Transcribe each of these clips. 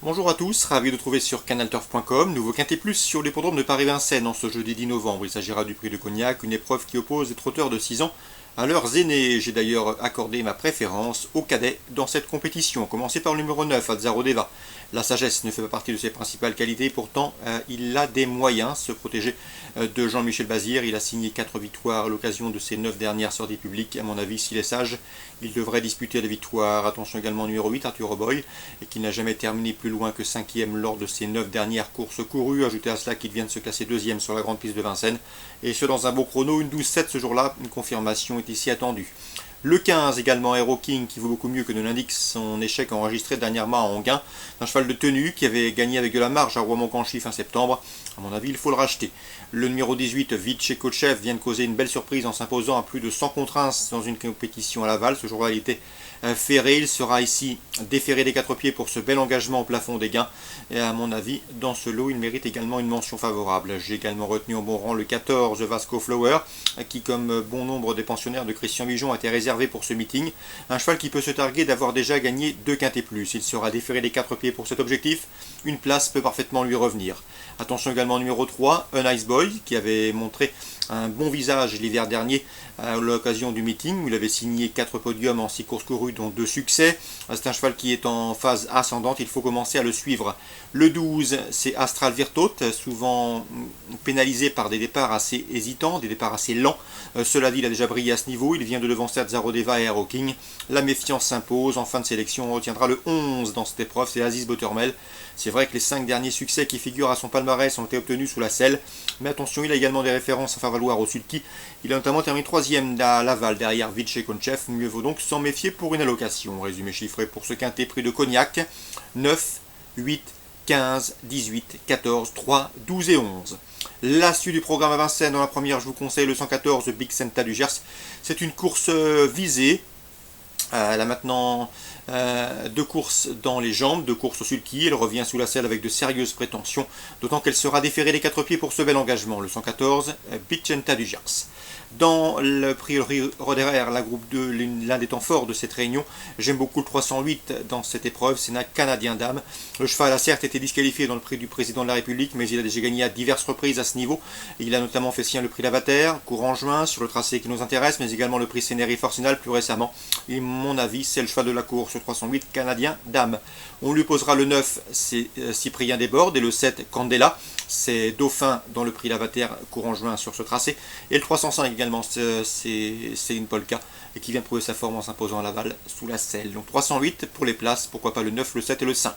Bonjour à tous, ravi de trouver sur canalturf.com, nouveau quintet plus sur l'hippodrome de Paris-Vincennes en ce jeudi 10 novembre. Il s'agira du prix de Cognac, une épreuve qui oppose les trotteurs de 6 ans à leurs aînés. J'ai d'ailleurs accordé ma préférence aux cadets dans cette compétition. Commencer par le numéro 9, Azzaro Deva. La sagesse ne fait pas partie de ses principales qualités, pourtant il a des moyens, se protéger de Jean-Michel Bazir. Il a signé 4 victoires à l'occasion de ses 9 dernières sorties publiques. À mon avis, s'il est sage, il devrait disputer la victoire. Attention également au numéro 8, Arthur Roboy, qui n'a jamais terminé plus loin que 5e lors de ses 9 dernières courses courues. Ajoutez à cela qu'il vient de se classer 2e sur la grande piste de Vincennes. Et ce dans un beau chrono, une 12-7 ce jour-là, une confirmation est ici attendue. Le 15 également, Hero King, qui vaut beaucoup mieux que ne l'indique son échec enregistré dernièrement à Anguin. Un cheval de tenue qui avait gagné avec de la marge à Rouen-Montcanchy fin septembre. À mon avis, il faut le racheter. Le numéro 18, Vitche Kochev, vient de causer une belle surprise en s'imposant à plus de 100 contre 1 dans une compétition à Laval. Ce jour-là, il était ferré. Il sera ici déféré des 4 pieds pour ce bel engagement au plafond des gains. Et à mon avis, dans ce lot, il mérite également une mention favorable. J'ai également retenu au bon rang le 14, Vasco Flower, qui, comme bon nombre des pensionnaires de Christian Vigeon, a été réservé pour ce meeting. Un cheval qui peut se targuer d'avoir déjà gagné 2 quintés plus. Il sera déféré des 4 pieds pour cet objectif. Une place peut parfaitement lui revenir. Attention également au numéro 3, A Nice Boy, qui avait montré un bon visage l'hiver dernier à l'occasion du meeting. Il avait signé 4 podiums en 6 courses courues, dont 2 succès. C'est un cheval qui est en phase ascendante, il faut commencer à le suivre. Le 12, c'est Astral Virtaute, souvent pénalisé par des départs assez hésitants, des départs assez lents. Cela dit, il a déjà brillé à ce niveau, il vient de devancer Azzaro Deva et Hero King. La méfiance s'impose, en fin de sélection on retiendra le 11 dans cette épreuve, c'est Aziz Bottermel. C'est vrai que les 5 derniers succès qui figurent à son palmarès ont été obtenus sous la selle, mais attention, il a également des références à faire valoir au Sulky. Il a notamment terminé 3e à Laval derrière Vitche Kochev, mieux vaut donc s'en méfier pour une allocation. Résumé chiffré pour ce quintet prix de Cognac, 9, 8, 15, 18, 14, 3, 12 et 11. La suite du programme à Vincennes, dans la première, je vous conseille le 114 Big Senta du Gers. C'est une course visée. Elle a maintenant 2 courses dans les jambes, 2 courses au sulky. Elle revient sous la selle avec de sérieuses prétentions, d'autant qu'elle sera déférée des 4 pieds pour ce bel engagement. Le 114 Big Senta du Gers. Dans le prix Roderer, la groupe 2, l'un des temps forts de cette réunion, j'aime beaucoup le 308 dans cette épreuve, c'est un Canadien dame. Le cheval a certes été disqualifié dans le prix du président de la République, mais il a déjà gagné à diverses reprises à ce niveau. Il a notamment fait sien le prix Lavater, courant juin, sur le tracé qui nous intéresse, mais également le prix Sénéry Forcinal plus récemment. Et mon avis, c'est le cheval de la course, le 308 Canadien dame. On lui posera le 9, c'est Cyprien Desbordes, et le 7, Candela. C'est Dauphin dans le prix Lavater courant juin sur ce tracé. Et le 305 également, c'est Céline Polka, et qui vient de prouver sa forme en s'imposant à Laval sous la selle. Donc 308 pour les places, pourquoi pas le 9, le 7 et le 5.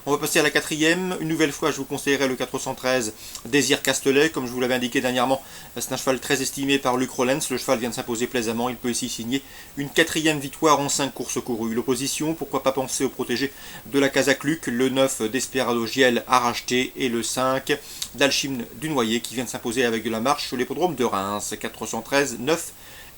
On va passer à la 4e. Une nouvelle fois, je vous conseillerais le 413 Désir Castelet. Comme je vous l'avais indiqué dernièrement, c'est un cheval très estimé par Luc Rollens. Le cheval vient de s'imposer plaisamment. Il peut ici signer une 4e victoire en 5 courses courues. L'opposition, pourquoi pas penser au protégé de la Casac-Luc, le 9 Desperado Giel à racheter et le 5 d'Alchimne du Noyer qui vient de s'imposer avec de la marche sur l'hippodrome de Reims. 413, 9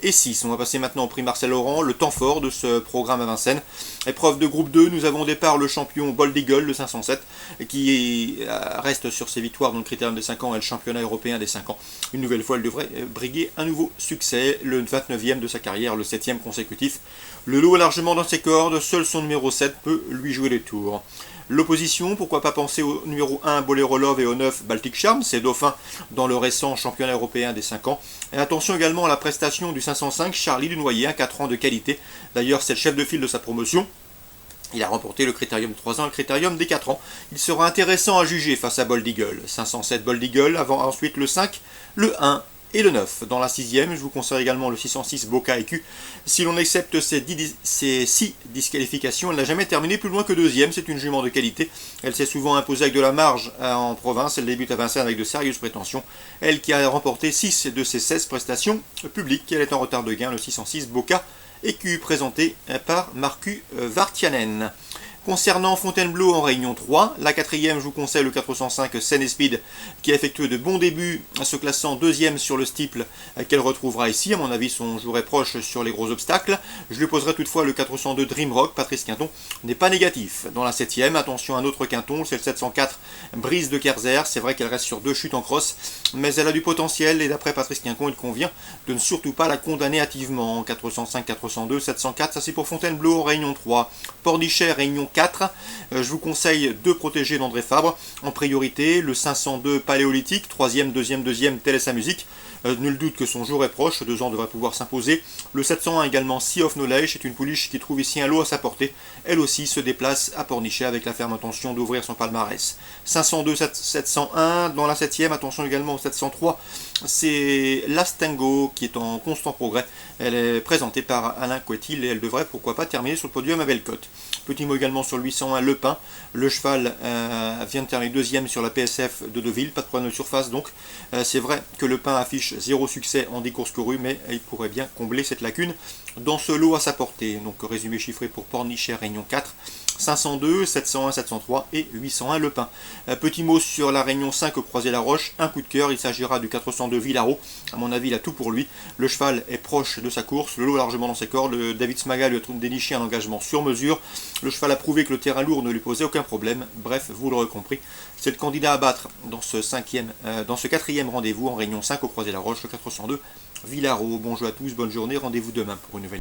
et 6. On va passer maintenant au prix Marcel Laurent, le temps fort de ce programme à Vincennes. Épreuve de groupe 2, nous avons au départ le champion Bold Eagle, le 507, qui reste sur ses victoires dans le critérium des 5 ans et le championnat européen des 5 ans. Une nouvelle fois, elle devrait briguer un nouveau succès, le 29e de sa carrière, le 7e consécutif. Le lot est largement dans ses cordes, seul son numéro 7 peut lui jouer les tours. L'opposition, pourquoi pas penser au numéro 1 Bolero Love et au 9 Baltic Charm, c'est Dauphin dans le récent championnat européen des 5 ans. Et attention également à la prestation du 505 Charlie Dunoyer, à 4 ans de qualité. D'ailleurs, c'est le chef de file de sa promotion. Il a remporté le critérium de 3 ans et le critérium des 4 ans. Il sera intéressant à juger face à Bold Eagle. 507 Bold Eagle, avant ensuite le 5, le 1 et le 9. Dans la 6e, je vous conseille également le 606 Boca EQ. Si l'on accepte ces 6 disqualifications, elle n'a jamais terminé plus loin que 2e. C'est une jument de qualité. Elle s'est souvent imposée avec de la marge en province. Elle débute à Vincennes avec de sérieuses prétentions. Elle qui a remporté 6 de ses 16 prestations publiques. Elle est en retard de gain, le 606 Boca EQ, présenté par Marcus Vartianen. Concernant Fontainebleau en Réunion 3, la 4e, je vous conseille le 405 Seine Speed qui a effectué de bons débuts, se classant 2e sur le steeple qu'elle retrouvera ici. À mon avis, son jour est proche sur les gros obstacles. Je lui poserai toutefois le 402 Dreamrock. Patrice Quinton n'est pas négatif. Dans la 7e, attention à un autre Quinton, c'est le 704 Brise de Kerzer. C'est vrai qu'elle reste sur 2 chutes en crosse, mais elle a du potentiel et d'après Patrice Quinton, il convient de ne surtout pas la condamner hâtivement. 405, 402, 704, ça c'est pour Fontainebleau en Réunion 3. Pornichet, Réunion 4. Je vous conseille de protéger d'André Fabre. En priorité, le 502 Paléolithique, 3e, 2e, telle est sa musique. Nul doute que son jour est proche, 2 ans devrait pouvoir s'imposer. Le 701 également, Sea of Knowledge, c'est une pouliche qui trouve ici un lot à sa portée. Elle aussi se déplace à Pornichet avec la ferme intention d'ouvrir son palmarès. 502, 701, dans la 7e, attention également au 703, c'est l'Astengo qui est en constant progrès. Elle est présentée par Alain Couetil et elle devrait pourquoi pas terminer sur le podium à belle cote. Petit mot également sur le 801 Le Pin. Le cheval vient de terminer 2e sur la PSF de Deauville, pas de problème de surface donc. C'est vrai que Le Pin affiche 0 succès en 10 courses courues, mais il pourrait bien combler cette lacune dans ce lot à sa portée. Donc résumé chiffré pour Pornichet, Réunion 4. 502, 701, 703 et 801 Le Pin. Petit mot sur la Réunion 5 au Croisé-la-Roche, un coup de cœur, il s'agira du 402 Villaro, à mon avis il a tout pour lui, le cheval est proche de sa course, le lot est largement dans ses cordes, David Smaga lui a déniché un engagement sur mesure, le cheval a prouvé que le terrain lourd ne lui posait aucun problème, bref, vous l'aurez compris, c'est le candidat à battre dans ce 4e rendez-vous en Réunion 5 au Croisé-la-Roche, le 402 Villaro. Bon jeu à tous, bonne journée, rendez-vous demain pour une nouvelle